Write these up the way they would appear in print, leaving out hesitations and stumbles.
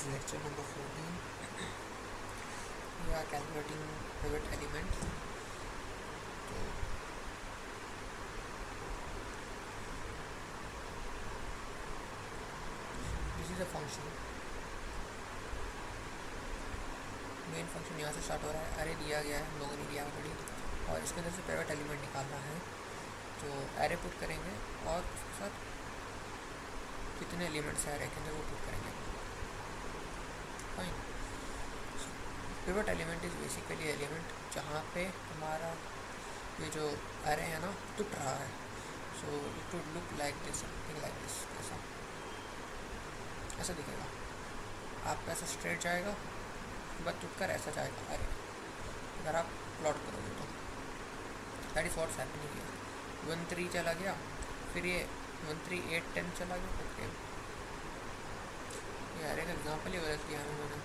lecture number 14. We are calculating pivot elements. So this is a function. Main function यहाँ से start हो रहा है. अरे दिया गया है, हम लोगों ने दिया ऑलरेडी, और इसके अंदर से पिवट एलिमेंट निकालना है. तो अरे पुट करेंगे और उसके साथ कितने एलिमेंट्स है अरे के अंदर वो पुट करेंगे. Fine. Pivot element is basically element जहाँ पे हमारा ये जो अरे है ना टूट रहा है. So it would look like this, something like this. ऐसा दिखेगा. आपका ऐसा स्ट्रेट जाएगा, बट टूट कर ऐसा जाएगा अरे, अगर आप प्लॉट करोगे तो. That is what's happening here. 1 3 चला गया, फिर ये 1 3 8 10 चला गया. ओके, ये अरे का एग्जाम्पल ही गलत किया है मैंने.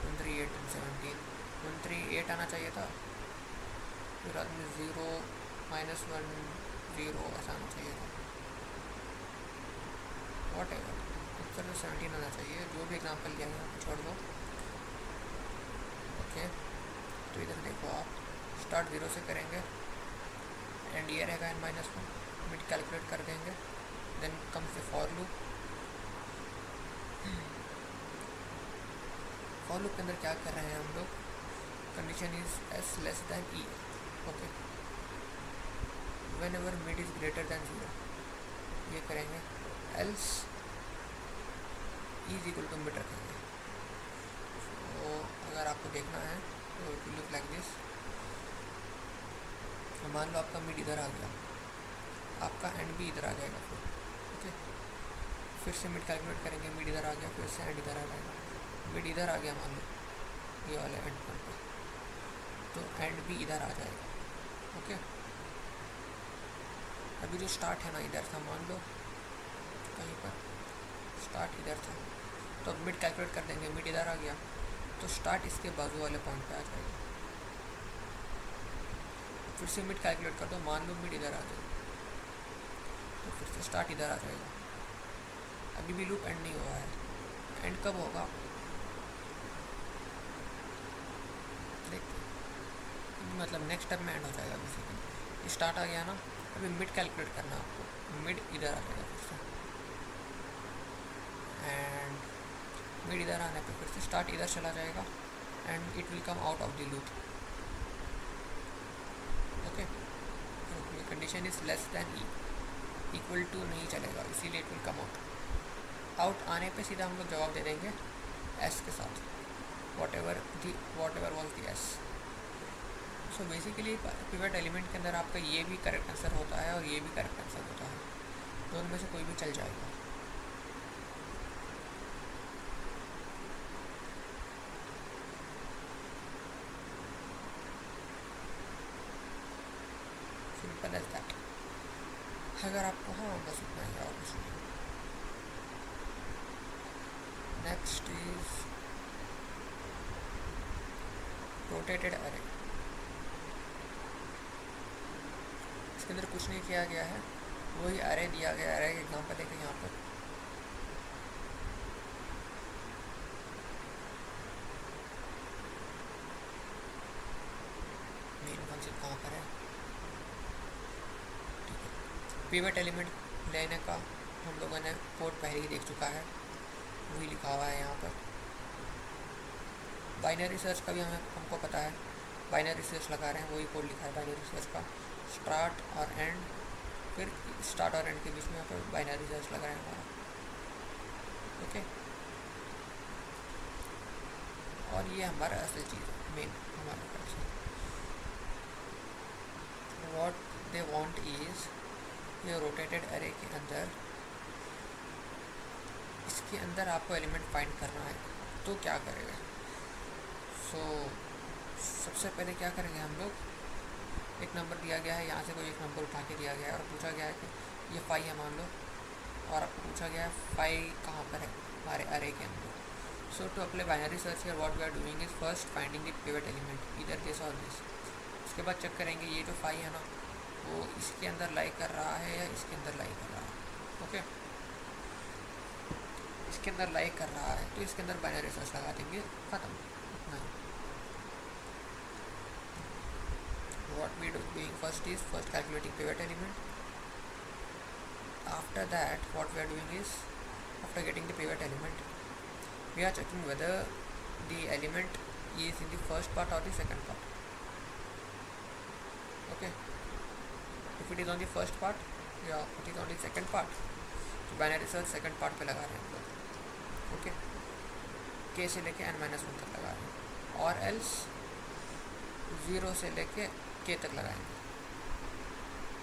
1 3 8 10 17. 1 3 8 आना चाहिए था, फिर आदमी 0 -1 0 ऐसा आना चाहिए था. वॉट एवर, इस तरह 17 आना चाहिए. जो भी एग्जाम्पल दिया है छोड़ दो. ओके, तो इधर देखो आप, स्टार्ट 0 से करेंगे, एंड ये रहेगा n-1. मिड कैलकुलेट कर देंगे. Then comes the for loop. For loop के अंदर क्या कर रहे हैं हम लोग, condition is s less than e. Okay, whenever mid is greater than 0 ये करेंगे, else e is equal to mid रखेंगे. तो अगर आपको देखना है तो it will look like this. मान लो आपका मिड इधर आ गया, आपका एंड भी इधर आ जाएगा. फिर ओके, फिर से मिड कैलकुलेट करेंगे, मिड इधर आ गया, फिर से एंड इधर आ जाएगा. मिड इधर आ गया मान लो ये वाले एंड पर, तो एंड भी इधर आ जाएगा. ओके, अभी जो स्टार्ट है ना इधर था, मान लो कहीं पर स्टार्ट इधर था, तो अब मिड कैलकुलेट कर देंगे, मिड इधर आ गया तो स्टार्ट इसके बाजू वाले पॉइंट पे आ जाएगा. फिर से मिड कैलकुलेट कर दो, मान लो मिड इधर आ जाए तो फिर से स्टार्ट इधर आ जाएगा. अभी भी लूप एंड नहीं हुआ है. एंड कब होगा देखते, मतलब नेक्स्ट स्टेप में एंड हो जाएगा. बेसिकली स्टार्ट आ गया ना, अभी मिड कैलकुलेट करना है आपको. मिड इधर आ जाएगा फिर से, एंड मिड इधर आने पे फिर से स्टार्ट इधर चला जाएगा, and it will come out of the loop. Okay, condition is less than e, equal to नहीं चलेगा, इसीलिए it will come out. Out आने पे सीधा हम लोग जवाब दे देंगे एस के साथ, what ever was the S. So basically pivot element के अंदर आपका ये भी करेक्ट आंसर होता है और ये भी करेक्ट आंसर होता है. दोनों में से कोई भी चल जाएगा. Simple as that. अगर आपको, हाँ बस इतना ही और कुछ नहीं. नेक्स्ट इज रोटेटेड अरे. इसके अंदर कुछ नहीं किया गया है, वही अरे दिया गया. अरे एग्जाम्पल है कि यहाँ पर मेन फंक्शन कहाँ पर है. ठीक है, पिवट एलिमेंट लेने का हम लोगों ने कोड पहले ही देख चुका है, वही लिखा हुआ है यहाँ पर. बाइनरी सर्च का भी हमको पता है, बाइनरी सर्च लगा रहे हैं, वही कोड लिखा है बाइनरी सर्च का. स्टार्ट और एंड, फिर स्टार्ट और एंड के बीच में यहाँ पर बाइनरी सर्च लगा रहे हैं हमारा. ओके, और ये हमारा असल चीज़ है, मेन हमारा function. What they want is, ये रोटेटेड अरे के अंदर, इसके अंदर आपको एलिमेंट फाइंड करना है. तो क्या करेगा, सो सबसे पहले क्या करेंगे हम लोग, एक नंबर दिया गया है, यहाँ से कोई एक नंबर उठा के दिया गया है और पूछा गया है कि ये 5 है मान लो, और आपको पूछा गया है 5 कहाँ पर है हमारे अरे के अंदर. So to apply binary search here what we are doing is first finding the pivot element इधर दिस और दिस. उसके बाद चेक करेंगे ये जो 5 है ना वो इसके अंदर लाई कर रहा है या इसके अंदर लाई कर रहा है. ओके, इसके अंदर लाइक कर रहा है तो इसके अंदर बाइनरी सर्च लगा देंगे, ख़त्म। इतना what we doing first is calculating pivot element. After that what we are doing is, after getting the pivot element, we are checking whether the element is in the first part or the second part. Okay, if it is on the first part या it is on the second part, तो binary search second part पे लगा रहे हैं हम लोग। Okay, के से लेके n-1 तक लगा रहे हैं, और एल्स 0 से लेके के तक लगाएंगे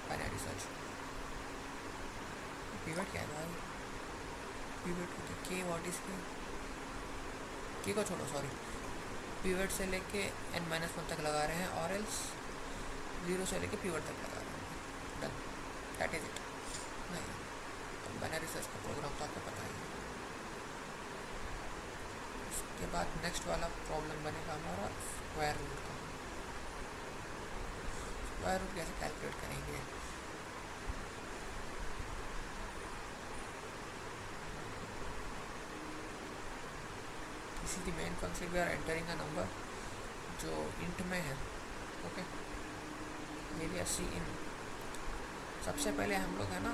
बाइनरी सर्च। पिवट क्या है भाई? पिवट के व्हाट इज के को छोड़ो, सॉरी। पिवट से लेके n-1 तक लगा रहे हैं, और एल्स 0 से लेके पिवट तक लगा रहे हैं। Done, that is it. नहीं, बाइनरी सर्च का प्रोग्राम तो आपको पता ही है। इसके बाद नेक्स्ट वाला प्रॉब्लम बनेगा हमारा स्क्वायर रूट का। स्क्वायर रूट कैसे कैलकुलेट करेंगे? This is the main function. We are entering a number जो इंट में है। ओके, मेरी सी इन। सबसे पहले हम लोग है ना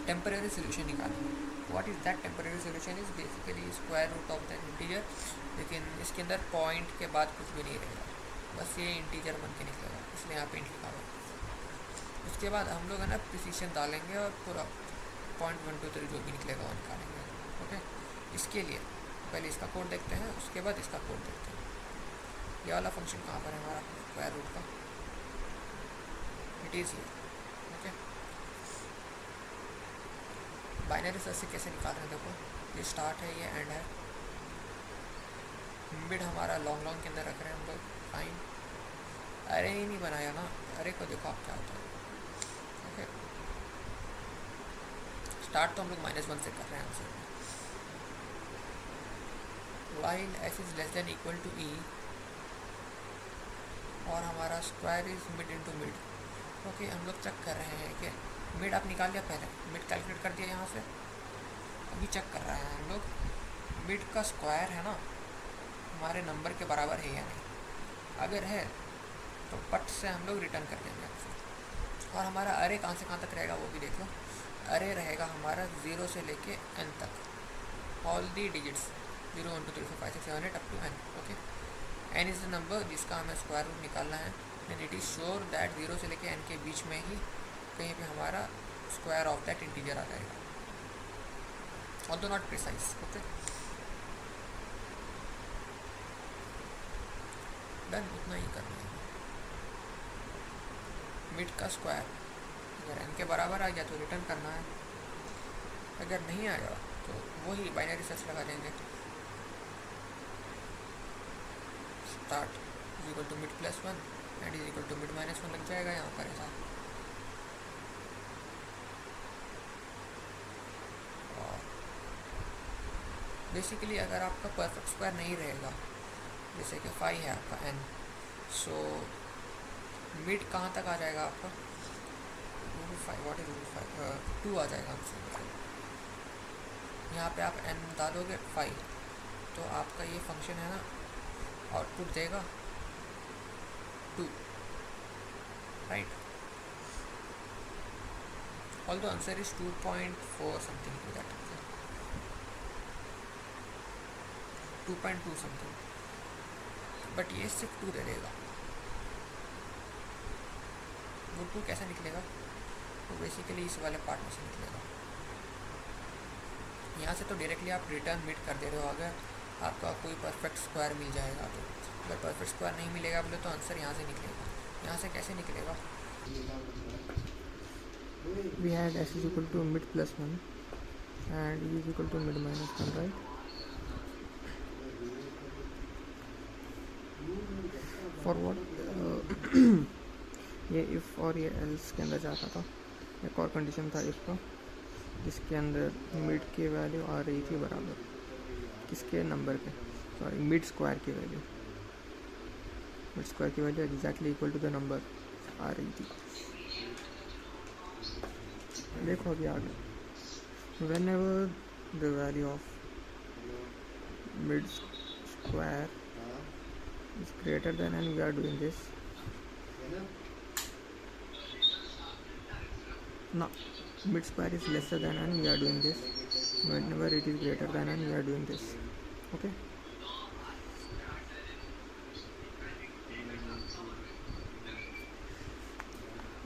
टेम्परेरी सोल्यूशन निकालेंगे। What is that temporary solution? Is basically square root of that integer, लेकिन इसके अंदर पॉइंट के बाद कुछ भी नहीं रहेगा, बस ये इंटीजर बन के निकलेगा, इसलिए यहाँ पे इंट लिखा हुआ है। उसके बाद हम लोग है ना प्रिसीशन डालेंगे और पूरा 0.123 जो भी निकलेगा वो निकालेंगे। ओके, इसके लिए पहले इसका कोड देखते हैं, उसके बाद इसका कोड देखते हैं। ये वाला फंक्शन कहाँ पर है हमारा स्क्वायर रूट का? इट इज़ ये। ओके, बाइनरी सर्च से कैसे निकाल रहे हैं देखो, ये स्टार्ट है, ये एंड है, मिड हमारा लॉन्ग के अंदर रख रहे हैं हम लोग। फाइन, अरे ही नहीं बनाया ना, अरे को देखो आप क्या होता है। ओके, स्टार्ट तो हम लोग -1 से कर रहे हैं answer. While S is less than equal to E, और हमारा square is mid into mid. Okay, हम लोग चेक कर रहे हैं कि मिड आप निकाल लिया, पहले मिड कैलकुलेट कर दिया यहाँ से, अभी चेक कर रहे हैं हम लोग मिड का स्क्वायर है ना हमारे नंबर के बराबर है या नहीं। अगर है तो पट से हम लोग रिटर्न कर देंगे आंसर। और हमारा अरे कहाँ से कहाँ तक रहेगा वो भी देख लो। अरे रहेगा हमारा 0 से लेके n तक, all the digits 0 1 2 3 4 5 6 7 8 up to n। Okay, n is the number जिसका हमें स्क्वायर रूट निकालना है, and it is sure that 0 से लेके n के बीच में ही कहीं पे हमारा स्क्वायर ऑफ दैट इंटीजर आ जाएगा, although not precise. Okay, done, उतना ही करना है। मिड का स्क्वायर अगर n के बराबर आ गया तो रिटर्न करना है, अगर नहीं आया तो वही बाइनरी सर्च लगा देंगे। Start is equal to mid +1 end is equal to mid -1 लग जाएगा यहाँ पर ऐसा। और बेसिकली अगर आपका परफेक्ट स्क्वायर नहीं रहेगा, जैसे कि 5 है आपका n, सो मिड कहाँ तक आ जाएगा आपका? Root 5, what is root 5? 2 आ जाएगा आंसर। यहाँ पे आप n डालोगे 5 तो आपका ये फंक्शन है ना आउटपुट देगा 2, right. All the answer is 2.4 something to that, 2.2 something, but ये सिर्फ 2 दे देगा। वो 2 कैसे निकलेगा? तो बेसिकली इस वाले पार्ट में से निकलेगा। यहाँ से तो डायरेक्टली आप रिटर्न मिड कर दे रहे हो, अगर आपका कोई परफेक्ट स्क्वायर मिल जाएगा तो। अगर परफेक्ट स्क्वायर नहीं मिलेगा बोले तो आंसर यहाँ से निकलेगा। यहाँ से कैसे निकलेगा? We had s is equal to mid +1 and e is equal to mid -1, right. For what ये इफ़ और ये एल्स के अंदर जाता था। एक और कंडीशन था इफ़ का, जिसके अंदर मिड की वैल्यू आ रही थी बराबर किसके नंबर के, सॉरी मिड स्क्वायर की वैल्यू, मिड स्क्वायर की value exactly equal to the number आ रही थी। देखो अभी आगे, whenever the value of mid square is greater than, and we are doing this. Now mid square is lesser than, and we are doing this. Whenever it is greater than, and we are doing this. Okay.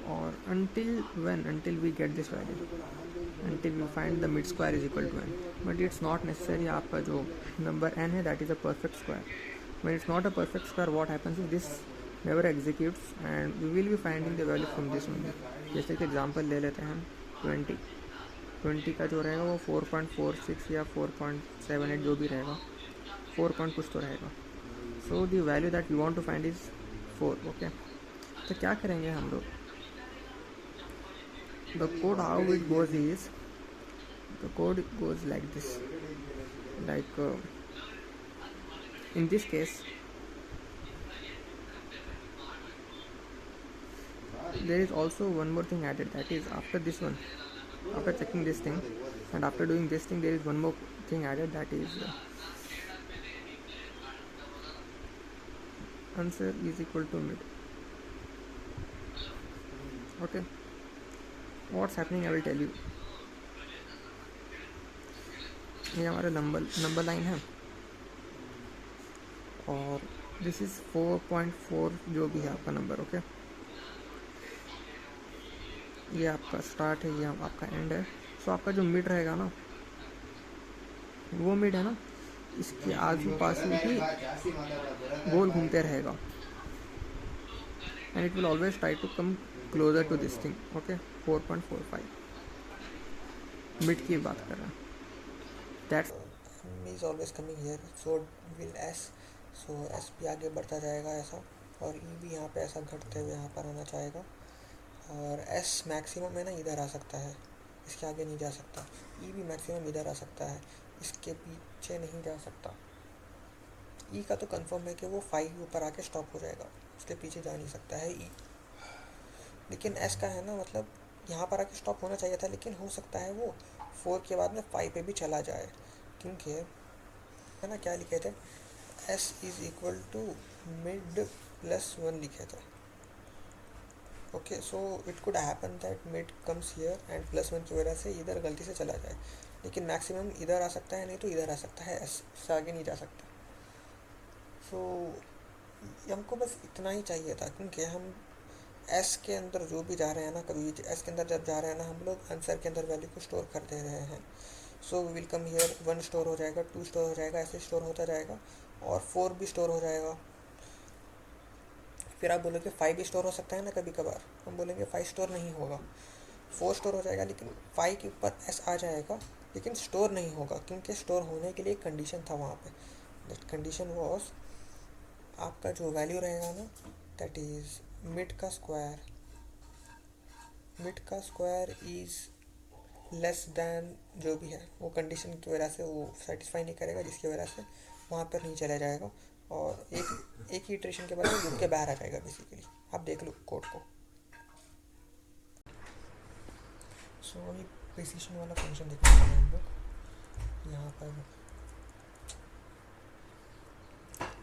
Or until we get this value, until we find the mid square is equal to n. But it's not necessary. आपका जो number n है, that is a perfect square. When it's not a perfect square, what happens is this never executes, and we will be finding the value from this only. जैसे कि example ले लेते हैं हम 20 का जो रहेगा वो 4.46 या 4.78 जो भी रहेगा, 4 पॉइंट कुछ तो रहेगा. So the value that we want to find is 4. Okay, तो क्या करेंगे हम लोग? The code, how it goes is, the code goes like this. Like in this case, there is also one more thing added, that is after this one, after checking this thing and after doing this thing, there is one more thing added, that is answer is equal to mid. Okay, what's happening I will tell you. ये हमारा number line है और this is 4.4 जो भी है आपका number. Okay, ये आपका स्टार्ट है, ये आपका एंड है. सो आपका जो मिड रहेगा ना, वो मिड है ना, इसके आजू पास ही गोल घूमते रहेगा, and it will always try to come closer to this thing. Okay, 4.45 mid की बात कर रहा है. That's is always coming here, so will s, so s भी आगे बढ़ता जाएगा ऐसा, और e भी यहाँ पे ऐसा घटते हुए यहाँ पर आना चाहेगा, और s मैक्सिमम है ना इधर आ सकता है, इसके आगे नहीं जा सकता. e भी मैक्सिमम इधर आ सकता है, इसके पीछे नहीं जा सकता. e का तो कंफर्म है कि वो 5 ऊपर आके स्टॉप हो जाएगा, उसके पीछे जा नहीं सकता है e. लेकिन s का है ना, मतलब यहाँ पर आके स्टॉप होना चाहिए था, लेकिन हो सकता है वो 4 के बाद में 5 पे भी चला जाए, क्योंकि है ना क्या लिखे थे, s is equal to mid plus 1 लिखे थे. Okay, so it could happen that mid comes here and plus 1 की वजह से इधर गलती से चला जाए, लेकिन मैक्सिमम इधर आ सकता है, नहीं तो इधर आ सकता है, s से आगे नहीं जा सकता. सो हमको बस इतना ही चाहिए था, क्योंकि हम s के अंदर जो भी जा रहे हैं ना, कभी s के अंदर जब जा रहे हैं ना, हम लोग आंसर के अंदर वैल्यू को स्टोर कर दे रहे हैं. So we will come here, 1 store हो जाएगा, 2 स्टोर हो जाएगा, ऐसे स्टोर होता जाएगा, और 4 भी स्टोर हो जाएगा. फिर आप बोलोगे 5 भी स्टोर हो सकता है ना कभी कभार, हम बोलेंगे 5 स्टोर नहीं होगा, 4 स्टोर हो जाएगा, लेकिन 5 के ऊपर s आ जाएगा, लेकिन स्टोर नहीं होगा, क्योंकि स्टोर होने के लिए एक कंडीशन था वहाँ पे. दैट कंडीशन वॉज, आपका जो वैल्यू रहेगा ना, दैट इज़ मिड का स्क्वायर इज़ लेस दैन जो भी है, वो कंडीशन की वजह से वो सेटिस्फाई नहीं करेगा, जिसकी वजह से वहाँ पर नहीं चला जाएगा, और एक ही इटरेशन के बाद लूप के बाहर आ जाएगा बेसिकली. आप देख लो कोड को. सो ये प्रिसिशन वाला फंक्शन देखते हैं हम लोग यहाँ पर.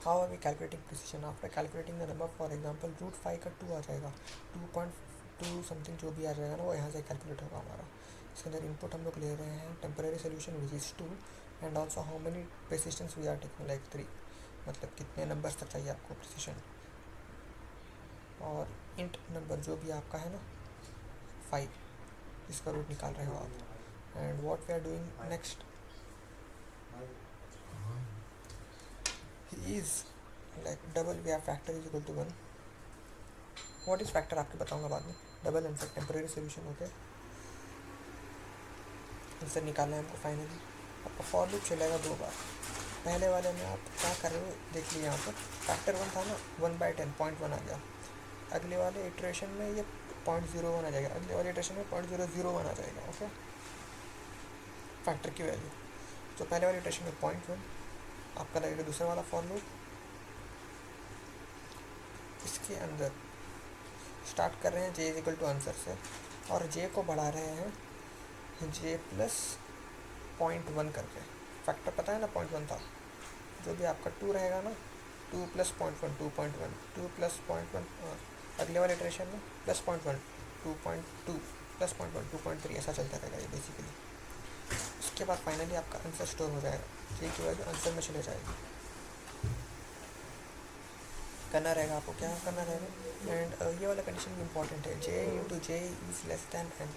How are we calculating precision? After calculating the number, for example √5 का 2 आ जाएगा, 2.2 समथिंग जो भी आ जाएगा ना, वो यहाँ से कैलकुलेट होगा हमारा. इसके अंदर इनपुट हम लोग ले रहे हैं temporary solution which is 2, and also how many precisions we are taking, like 3, मतलब कितने नंबर्स तक चाहिए आपको प्रिसिशन, और इंट नंबर जो भी आपका है ना 5, इसका रूट निकाल रहे हो आप. And what we are doing next is like double, we are factor is equal to 1. What is factor आपको बताऊंगा बाद में. डबल आंसर टेम्परेरी सोल्यूशन होते हैं, आंसर निकालना है हमको फाइनली. आपका फॉर लूप चलेगा 2 बार. पहले वाले में आप क्या कर रहे हो देख लीजिए, यहाँ पर फैक्टर 1 था ना, 1/10 0.1 आ गया. अगले वाले इटरेशन में ये 0.01 आ जाएगा, अगले वाले इटरेशन में 0.001 आ जाएगा. ओके, फैक्टर की वैल्यू. तो पहले वाले इटरेशन में 0.1 आपका लगेगा. दूसरा वाला फॉर लूप, इसके अंदर स्टार्ट कर रहे हैं j is equal to answer से, और j को बढ़ा रहे हैं j प्लस 0.1 करके, फैक्टर पता है ना 0.1 था, जो भी आपका 2 रहेगा ना, 2 प्लस 0.1 2.1, 2 प्लस 0.1, अगले वाले इटरेशन में प्लस 0.1 2.2 प्लस 0.1 2.3, ऐसा चलता रहेगा ये बेसिकली। उसके बाद फाइनली आपका आंसर स्टोर हो जाएगा, जे की वैल्यू आंसर में चले जाएगी। करना रहेगा आपको, क्या करना रहेगा, एंड ये वाला कंडीशन भी इंपॉर्टेंट है, J into J is less than N.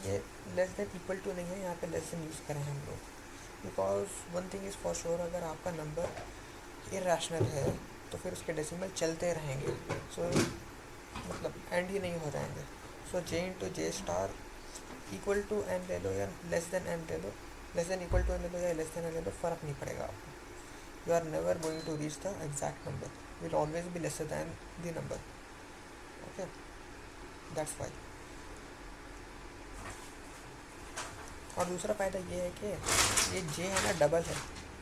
ये लेस देन इक्वल टू नहीं है, यहाँ पे लेस देन यूज़ करें हम लोग, because one thing is for sure, अगर आपका नंबर इरेशनल है तो फिर उसके डेसिमल चलते रहेंगे, सो मतलब एंड ही नहीं हो जाएंगे। So J into J star equal to N ले लो या लेस देन एन ले लो, less than equal to N ले लो या लेस देन एन ले लो, फ़र्क नहीं पड़ेगा आपको। You are never going to reach the exact number, will always be lesser than the number. Okay, that's why. और दूसरा फ़ायदा ये है कि ये जे है ना डबल है,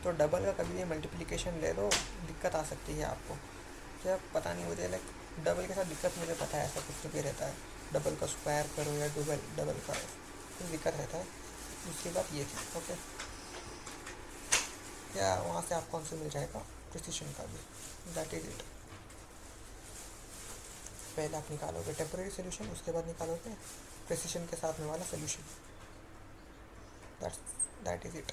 तो डबल का कभी भी मल्टीप्लिकेशन ले लो, दिक्कत आ सकती है आपको, क्या पता नहीं मुझे, लाइक डबल के साथ दिक्कत मुझे पता है, ऐसा कुछ तो भी रहता है, डबल का स्क्वायर करो या डबल का कुछ दिक्कत रहता है। दूसरी बात ये थी, ओके, क्या वहाँ से आपको आंसर मिल जाएगा प्रिसिशन का भी, दैट इज़ इट। पहले आप निकालोगे टेम्परेरी सोल्यूशन, उसके बाद निकालोगे प्रिसिशन के साथ में वाला सोल्यूशन, दैट इज़ इट।